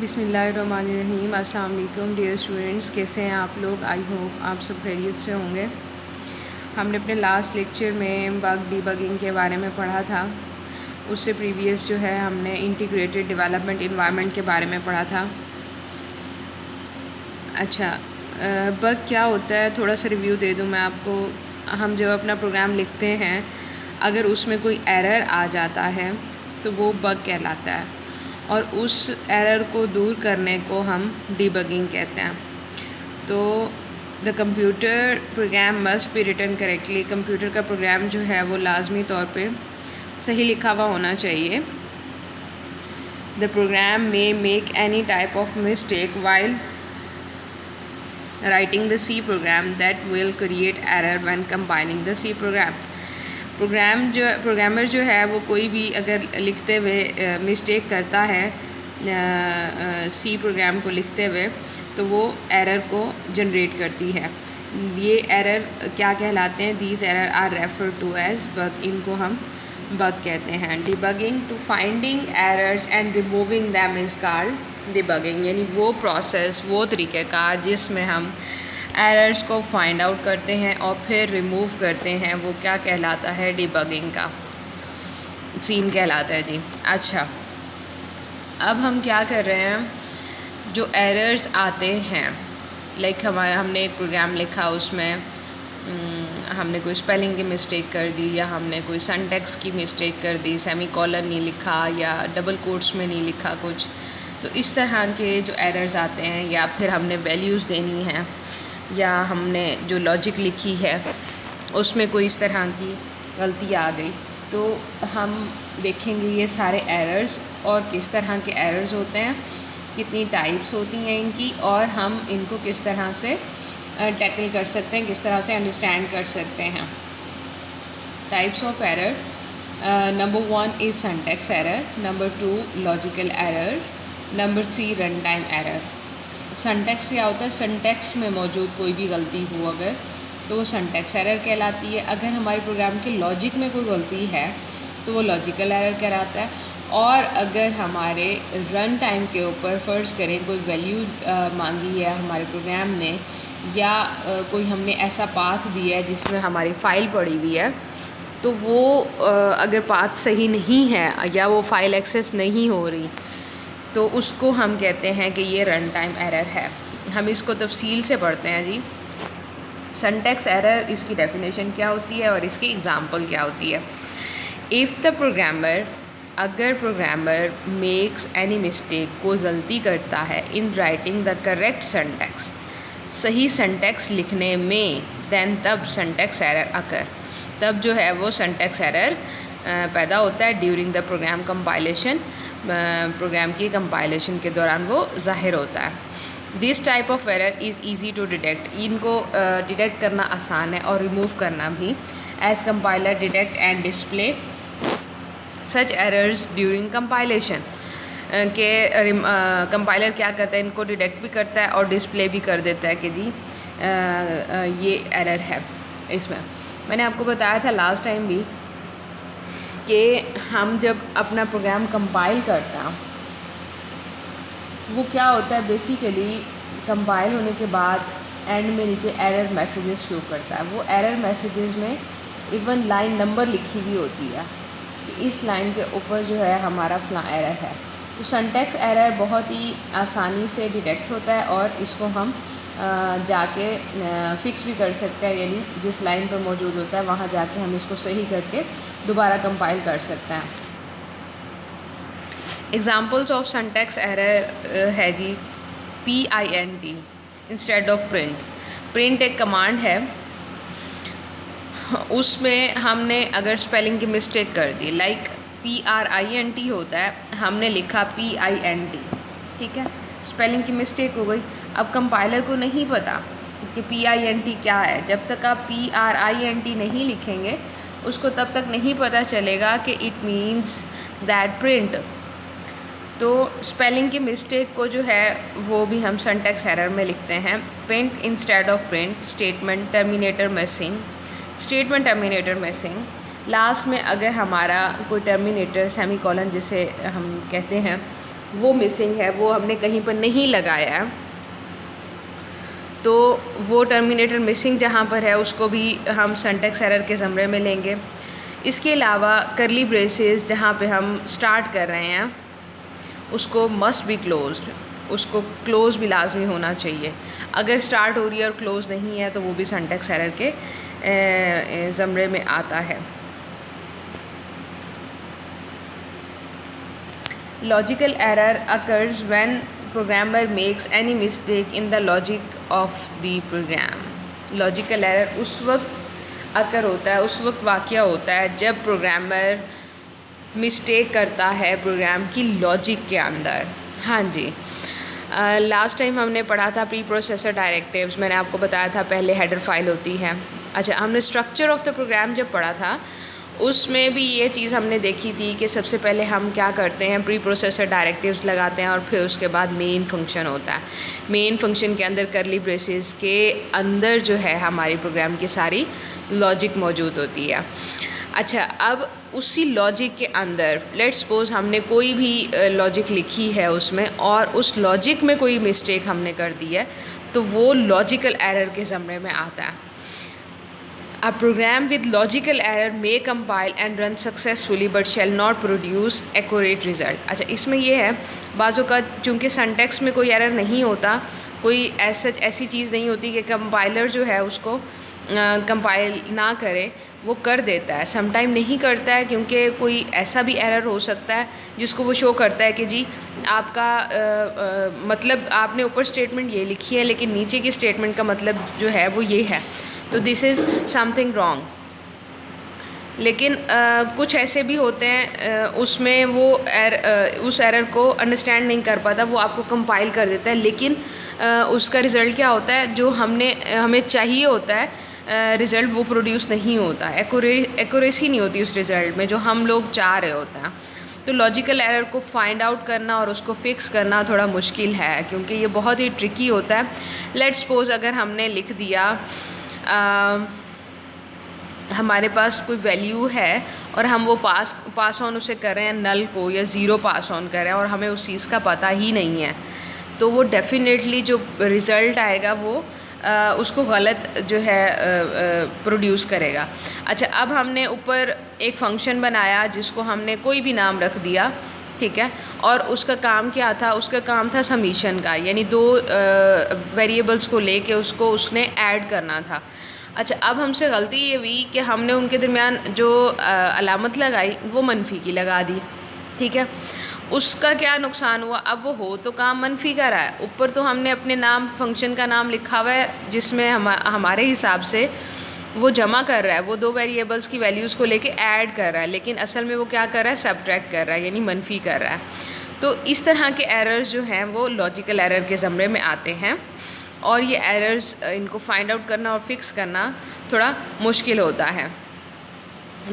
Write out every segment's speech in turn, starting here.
बिस्मिल्लाहिर्रहमानिर्रहीम। अस्सलाम वालेकुम डियर स्टूडेंट्स, कैसे हैं आप लोग? आई होप आप सब खैरियत से होंगे। हमने अपने लास्ट लेक्चर में बग डीबगिंग के बारे में पढ़ा था। उससे प्रीवियस जो है हमने इंटीग्रेटेड डेवलपमेंट इन्वायरमेंट के बारे में पढ़ा था। अच्छा, बग क्या होता है थोड़ा सा रिव्यू दे दूँ मैं आपको। हम जब अपना प्रोग्राम लिखते हैं, अगर उसमें कोई एरर आ जाता है तो वो बग कहलाता है, और उस एरर को दूर करने को हम डीबगिंग कहते हैं। तो the computer program must be written correctly. Computer का प्रोग्राम जो है वो लाजमी तौर पे सही लिखा हुआ होना चाहिए। The program may make any type of mistake while writing the C program that will create error when compiling the C program। Programmer जो है वो कोई भी अगर लिखते हुए मिस्टेक करता है सी प्रोग्राम को लिखते हुए, तो वो एरर को जनरेट करती है। ये एरर क्या कहलाते हैं? These error are refer to as bug. इनको हम बग कहते हैं। Debugging to finding errors and removing them is called debugging. यानी वो प्रोसेस, वो तरीक़ेकार जिसमें हम एरर्स को फाइंड आउट करते हैं और फिर रिमूव करते हैं, वो क्या कहलाता है? डिबगिंग का सीन कहलाता है जी। अच्छा, अब हम क्या कर रहे हैं, जो एरर्स आते हैं, लाइक हमने एक प्रोग्राम लिखा, उसमें हमने कोई स्पेलिंग की मिस्टेक कर दी, या हमने कोई सिंटैक्स की मिस्टेक कर दी, सेमीकोलन नहीं लिखा या डबल कोट्स में नहीं लिखा कुछ, तो इस तरह के जो एरर्स आते हैं, या फिर हमने वैल्यूज़ देनी है, या हमने जो लॉजिक लिखी है उसमें कोई इस तरह की गलती आ गई, तो हम देखेंगे ये सारे एरर्स और किस तरह के एरर्स होते हैं, कितनी टाइप्स होती हैं इनकी, और हम इनको किस तरह से टैकल कर सकते हैं, किस तरह से अंडरस्टैंड कर सकते हैं। Types of error, number 1 is syntax error, number 2 logical error, number 3 run time error. Syntax क्या होता है? सिंटैक्स में मौजूद कोई भी गलती हो अगर, तो वो सिंटैक्स एरर कहलाती है। अगर हमारे प्रोग्राम के लॉजिक में कोई गलती है तो वो लॉजिकल एरर कहलाता है। और अगर हमारे रन टाइम के ऊपर फ़र्ज़ करें कोई वैल्यू मांगी है हमारे प्रोग्राम ने, या कोई हमने ऐसा पाथ दिया है जिसमें हमारी फ़ाइल पड़ी हुई है, तो वो अगर पाथ सही नहीं है या वो फ़ाइल एक्सेस नहीं हो रही, तो उसको हम कहते हैं कि ये रन टाइम एरर है। हम इसको तफसील से पढ़ते हैं जी। सिंटैक्स एरर, इसकी डेफिनेशन क्या होती है और इसकी एग्जांपल क्या होती है। इफ़ द प्रोग्रामर, अगर प्रोग्रामर मेक्स एनी मिस्टेक, कोई गलती करता है in writing the correct syntax, सही सिंटैक्स लिखने में, दैन तब सिंटैक्स एरर अकर, तब जो है वो सिंटैक्स एरर पैदा होता है। During the program compilation, program की कंपाइलेशन के दौरान वो ज़ाहिर होता है। This type of error is easy to detect. इनको डिटेक्ट करना आसान है और रिमूव करना भी। As compiler detect and display such errors during compilation, के कंपाइलर क्या करता है, इनको डिटेक्ट भी करता है और डिस्प्ले भी कर देता है कि जी ये एरर है। इसमें मैंने आपको बताया था लास्ट टाइम भी कि हम जब अपना प्रोग्राम कंपाइल करते हैं, वो क्या होता है, बेसिकली कंपाइल होने के बाद एंड में नीचे एरर मैसेजेस शो करता है। वो एरर मैसेजेस में इवन लाइन नंबर लिखी हुई होती है कि इस लाइन के ऊपर जो है हमारा फला एरर है। तो सिंटैक्स एरर बहुत ही आसानी से डिटेक्ट होता है और इसको हम जाके फ़िक्स भी कर सकते हैं, यानी जिस लाइन पर मौजूद होता है वहाँ जाके हम इसको सही करके दोबारा कंपाइल कर सकते हैं। एग्जांपल्स ऑफ सिंटैक्स एरर है जी, PINT instead of print. Print एक कमांड है, उसमें हमने अगर स्पेलिंग की मिस्टेक कर दी, लाइक PRINT होता है, हमने लिखा PINT, ठीक है, स्पेलिंग की मिस्टेक हो गई। अब कंपाइलर को नहीं पता कि PINT क्या है। जब तक आप PRINT नहीं लिखेंगे, उसको तब तक नहीं पता चलेगा कि इट मीन्स दैट प्रिंट। तो स्पेलिंग की मिस्टेक को जो है वो भी हम सिंटैक्स एरर में लिखते हैं। Print instead of print, statement terminator missing, statement terminator missing. Last में अगर हमारा कोई टर्मिनेटर सेमीकोलन जिसे हम कहते हैं वो मिसिंग है, वो हमने कहीं पर नहीं लगाया है, तो वो टर्मिनेटर मिसिंग जहाँ पर है उसको भी हम सिंटैक्स एरर के ज़मरे में लेंगे। इसके अलावा करली ब्रेसेस जहाँ पे हम स्टार्ट कर रहे हैं उसको मस्ट बी क्लोज्ड, उसको क्लोज भी लाजमी होना चाहिए। अगर स्टार्ट हो रही है और क्लोज नहीं है तो वो भी सिंटैक्स एरर के ज़मरे में आता है। Logical error occurs when programmer makes any mistake in the logic of the program. Logical error उस वक्त अकर होता है, उस वक्त वाक़या होता है जब प्रोग्रामर मिस्टेक करता है प्रोग्राम की लॉजिक के अंदर। हाँ जी, लास्ट टाइम हमने पढ़ा था प्री प्रोसेसर डायरेक्टिव्स, मैंने आपको बताया था पहले हेडर फाइल होती है। अच्छा, हमने स्ट्रक्चर ऑफ द प्रोग्राम जब पढ़ा था उसमें भी ये चीज़ हमने देखी थी कि सबसे पहले हम क्या करते हैं, प्री प्रोसेसर डायरेक्टिव्स लगाते हैं और फिर उसके बाद मेन फंक्शन होता है। मेन फंक्शन के अंदर करली ब्रेसेस के अंदर जो है हमारी प्रोग्राम की सारी लॉजिक मौजूद होती है। अच्छा, अब उसी लॉजिक के अंदर लेट्स सपोज हमने कोई भी लॉजिक लिखी है उसमें और उस लॉजिक में कोई मिस्टेक हमने कर दी है तो वो लॉजिकल एरर के ज़मरे में आता है। A program with logical error may compile and run successfully but shall not produce accurate result। अच्छा, इसमें ये है बाज़ों का चूँकि सिंटैक्स में कोई एरर नहीं होता, कोई ऐसी चीज़ नहीं होती कि कंपाइलर जो है उसको कंपाइल ना करे, वो कर देता है। समटाइम नहीं करता है क्योंकि कोई ऐसा भी एरर हो सकता है जिसको वो शो करता है कि जी आपका मतलब आपने ऊपर स्टेटमेंट ये लिखी है लेकिन नीचे की स्टेटमेंट का मतलब जो है वो ये है, तो दिस इज़ समथिंग रॉन्ग। लेकिन कुछ ऐसे भी होते हैं उसमें वो उस एरर को अंडरस्टैंड नहीं कर पाता, वो आपको कंपाइल कर देता है, लेकिन उसका रिज़ल्ट क्या होता है जो हमें चाहिए होता है रिज़ल्ट वो प्रोड्यूस नहीं होता, एक्यूरेसी नहीं होती उस रिज़ल्ट में जो हम लोग चाह रहे होते हैं। तो लॉजिकल एरर को फाइंड आउट करना और उसको फिक्स करना थोड़ा मुश्किल है क्योंकि ये बहुत ही ट्रिकी होता है। लेट्स सपोज अगर हमने लिख दिया हमारे पास कोई वैल्यू है और हम वो पास ऑन उसे कर रहे हैं नल को या ज़ीरो पास ऑन कर रहे हैं और हमें उस चीज़ का पता ही नहीं है, तो वो डेफिनेटली जो रिज़ल्ट आएगा वो उसको गलत जो है प्रोड्यूस करेगा। अच्छा, अब हमने ऊपर एक फ़ंक्शन बनाया जिसको हमने कोई भी नाम रख दिया, ठीक है, और उसका काम क्या था, उसका काम था समीशन का, यानी दो वेरिएबल्स को लेके उसको उसने ऐड करना था। अच्छा, अब हमसे गलती ये हुई कि हमने उनके दरमियान जो अलामत लगाई वो मनफी की लगा दी, ठीक है। उसका क्या नुकसान हुआ, अब वो हो तो काम मनफी का रहा है, ऊपर तो हमने अपने नाम फंक्शन का नाम लिखा हुआ है जिसमें हमारे हिसाब से वो जमा कर रहा है, वो दो वेरिएबल्स की वैल्यूज़ को लेके ऐड कर रहा है, लेकिन असल में वो क्या कर रहा है, सब्ट्रैक्ट कर रहा है, यानी मनफी कर रहा है। तो इस तरह के एरर्स जो हैं वो लॉजिकल एरर के ज़मरे में आते हैं और ये एरर्स इनको फाइंड आउट करना और फिक्स करना थोड़ा मुश्किल होता है।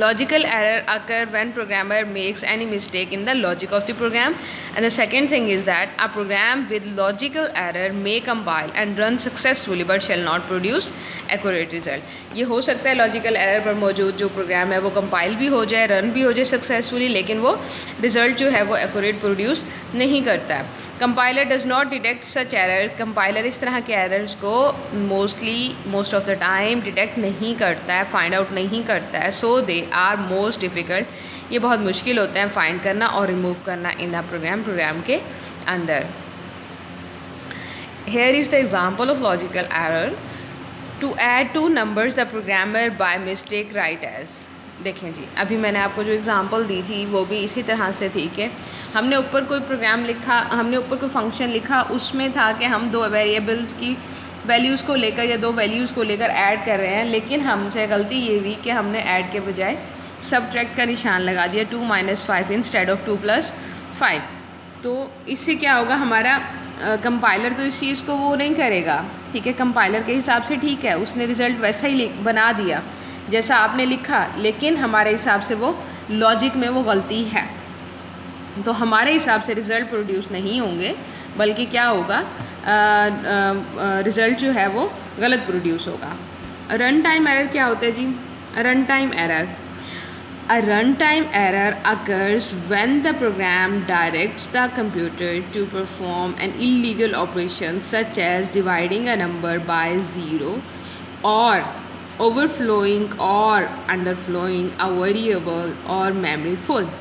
Logical error occur when programmer makes any mistake in the logic of the program, and the second thing is that a program with logical error may compile and run successfully but shall not produce accurate result। ये हो सकता है logical error पर मौजूद जो programme है वो compile भी हो जाए, रन भी हो जाए सक्सेसफुली, लेकिन वो रिज़ल्ट जो है वो एक्यूरेट प्रोड्यूस नहीं करता है। Compiler does not detect such error. Compiler इस तरह के एरर्स को most of the time detect नहीं करता है, फाइंड आउट नहीं करता है, सो दे आर मोस्ट डिफ़िकल्ट। ये बहुत मुश्किल होते हैं फाइंड करना और रिमूव करना इन द प्रोग्राम के अंदर। Here is the example of logical error. To add two numbers the programmer by mistake write as. देखें जी, अभी मैंने आपको जो एग्ज़ाम्पल दी थी वो भी इसी तरह से थी कि हमने ऊपर कोई प्रोग्राम लिखा, हमने ऊपर कोई फंक्शन लिखा, उसमें था कि हम दो वेरिएबल्स की वैल्यूज़ को लेकर या दो वैल्यूज़ को लेकर ऐड कर रहे हैं, लेकिन हमसे गलती ये हुई कि हमने ऐड के बजाय सब्ट्रैक्ट का निशान लगा दिया, 2 - 5 इंस्टेड ऑफ 2 + 5। तो इससे क्या होगा, हमारा कंपाइलर तो इस चीज़ को वो नहीं करेगा, ठीक है, कंपाइलर के हिसाब से ठीक है, उसने रिज़ल्ट वैसा ही बना दिया जैसा आपने लिखा, लेकिन हमारे हिसाब से वो लॉजिक में वो गलती है, तो हमारे हिसाब से रिज़ल्ट प्रोड्यूस नहीं होंगे, बल्कि क्या होगा, रिज़ल्ट जो है वो गलत प्रोड्यूस होगा। रन टाइम एरर क्या होता है जी? Run time error A runtime error occurs when the program directs the computer to perform an illegal operation such as dividing a number by 0 or overflowing or underflowing a variable or memory full.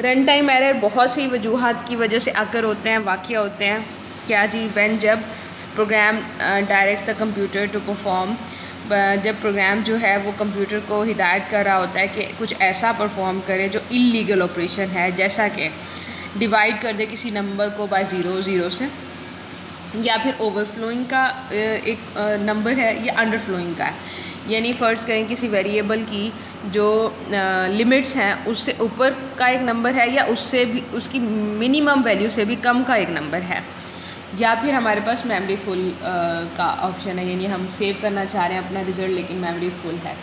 Run time error बहुत सी वजूहात की वजह से अकर होते हैं, वाक़या होते हैं। क्या जी? व्हेन जब program direct the computer to perform, जब प्रोग्राम जो है वो कंप्यूटर को हिदायत कर रहा होता है कि कुछ ऐसा परफॉर्म करे जो इलीगल ऑपरेशन है, जैसा कि डिवाइड कर दे किसी नंबर को बाय 0 से, या फिर ओवरफ्लोइंग का एक नंबर है या अंडरफ्लोइंग का है। यानी फ़र्ज़ करें किसी वेरिएबल की जो लिमिट्स हैं उससे ऊपर का एक नंबर है या उससे भी उसकी मिनिमम वैल्यू से भी कम का एक नंबर है, या फिर हमारे पास मेमोरी फुल का ऑप्शन है, यानी हम सेव करना चाह रहे हैं अपना रिज़ल्ट लेकिन मेमोरी फुल है,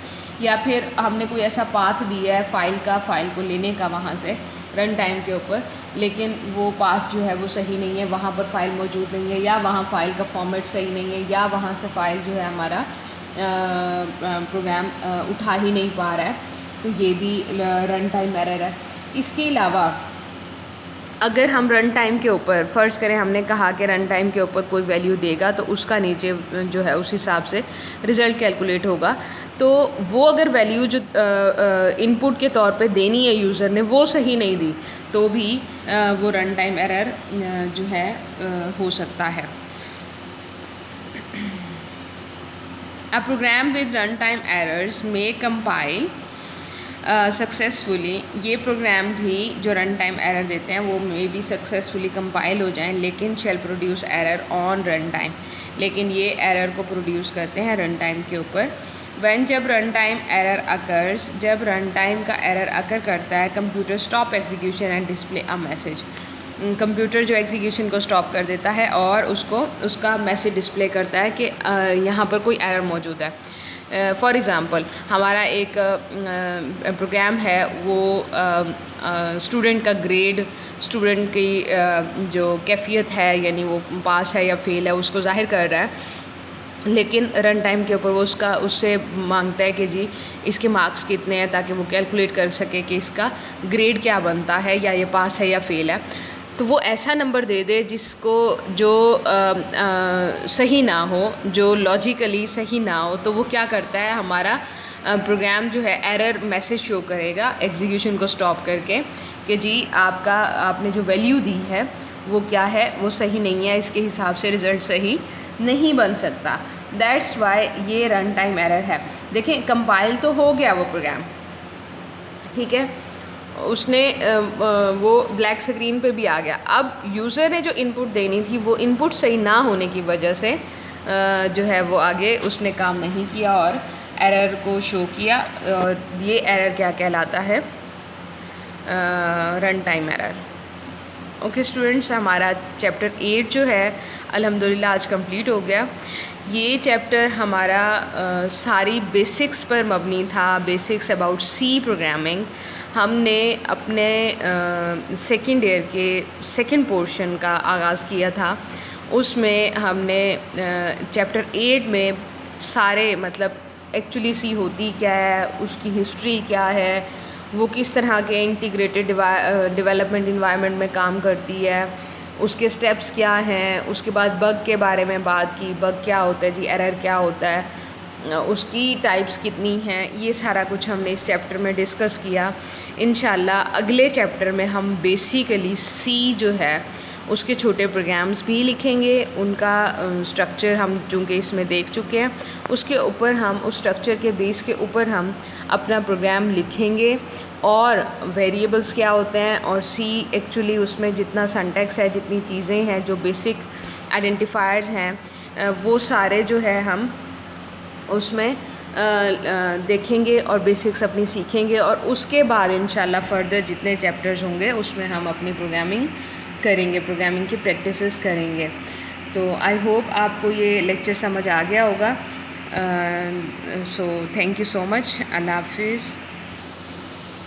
या फिर हमने कोई ऐसा पाथ दिया है फ़ाइल को लेने का वहाँ से रन टाइम के ऊपर, लेकिन वो पाथ जो है वो सही नहीं है, वहाँ पर फ़ाइल मौजूद नहीं है, या वहाँ फ़ाइल का फॉर्मेट सही नहीं है, या वहाँ से फ़ाइल जो है हमारा प्रोग्राम उठा ही नहीं पा रहा है, तो ये भी रन टाइम एरर है। इसके अलावा अगर हम रन टाइम के ऊपर फ़र्ज़ करें हमने कहा कि रन टाइम के ऊपर कोई वैल्यू देगा तो उसका नीचे जो है उस हिसाब से रिज़ल्ट कैलकुलेट होगा, तो वो अगर वैल्यू जो इनपुट के तौर पे देनी है यूज़र ने वो सही नहीं दी तो भी वो रन टाइम एरर जो है हो सकता है। A program with runtime errors may compile successfully, ये प्रोग्राम भी जो रन टाइम एरर देते हैं वो मे भी सक्सेसफुली कंपाइल हो जाएं, लेकिन shall produce error on run time, लेकिन ये एरर को प्रोड्यूस करते हैं रन टाइम के ऊपर। व्हेन जब रन टाइम एरर अकर्स, जब रन टाइम का एरर अकर करता है, computer stop execution and display a message, computer जो एग्जीक्यूशन को स्टॉप कर देता है और उसका मैसेज डिस्प्ले करता है कि यहाँ पर कोई एरर मौजूद है। फॉर एग्ज़ाम्पल हमारा एक प्रोग्राम है वो स्टूडेंट का ग्रेड, स्टूडेंट की जो कैफियत है यानी वो पास है या फेल है उसको ज़ाहिर कर रहा है, लेकिन रन टाइम के ऊपर वो उससे मांगता है कि जी इसके मार्क्स कितने हैं ताकि वो कैलकुलेट कर सके कि इसका ग्रेड क्या बनता है, या ये पास है या फेल है। तो वो ऐसा नंबर दे दे जिसको जो सही ना हो, जो लॉजिकली सही ना हो, तो वो क्या करता है हमारा प्रोग्राम जो है एरर मैसेज शो करेगा एग्जीक्यूशन को स्टॉप करके कि जी आपने जो वैल्यू दी है वो क्या है, वो सही नहीं है, इसके हिसाब से रिज़ल्ट सही नहीं बन सकता। दैट्स वाई ये रन टाइम एरर है। देखें कंपाइल तो हो गया वो प्रोग्राम, ठीक है, उसने वो ब्लैक स्क्रीन पे भी आ गया। अब यूज़र ने जो इनपुट देनी थी वो इनपुट सही ना होने की वजह से जो है वो आगे उसने काम नहीं किया और एरर को शो किया, और ये एरर क्या कहलाता है? Run time error. Okay students, हमारा चैप्टर 8 जो है अल्हम्दुलिल्लाह आज कंप्लीट हो गया। ये चैप्टर हमारा सारी बेसिक्स पर मबनी था, बेसिक्स अबाउट सी प्रोग्रामिंग। हमने अपने सेकेंड ईयर के सेकेंड पोर्शन का आगाज़ किया था, उसमें हमने चैप्टर 8 में सारे मतलब एक्चुअली सी होती क्या है, उसकी हिस्ट्री क्या है, वो किस तरह के इंटीग्रेटेड डेवलपमेंट इन्वायरमेंट में काम करती है, उसके स्टेप्स क्या हैं, उसके बाद बग के बारे में बात की, बग क्या होता है जी, एरर क्या होता है, उसकी टाइप्स कितनी हैं, ये सारा कुछ हमने इस चैप्टर में डिस्कस किया। इंशाल्लाह अगले चैप्टर में हम बेसिकली सी जो है उसके छोटे प्रोग्राम्स भी लिखेंगे, उनका स्ट्रक्चर हम चूँकि इसमें देख चुके हैं, उसके ऊपर हम उस स्ट्रक्चर के बेस के ऊपर हम अपना प्रोग्राम लिखेंगे, और वेरिएबल्स क्या होते हैं और सी एक्चुअली उसमें जितना सिंटैक्स है, जितनी चीज़ें हैं, जो बेसिक आइडेंटिफायर्स हैं, वो सारे जो है हम उसमें देखेंगे और बेसिक्स अपनी सीखेंगे, और उसके बाद इंशाल्लाह फ़र्दर जितने चैप्टर्स होंगे उसमें हम अपनी प्रोग्रामिंग करेंगे, प्रोग्रामिंग की प्रैक्टिसेस करेंगे। तो आई होप आपको ये लेक्चर समझ आ गया होगा। So thank you so much. अल्लाह हाफिज़।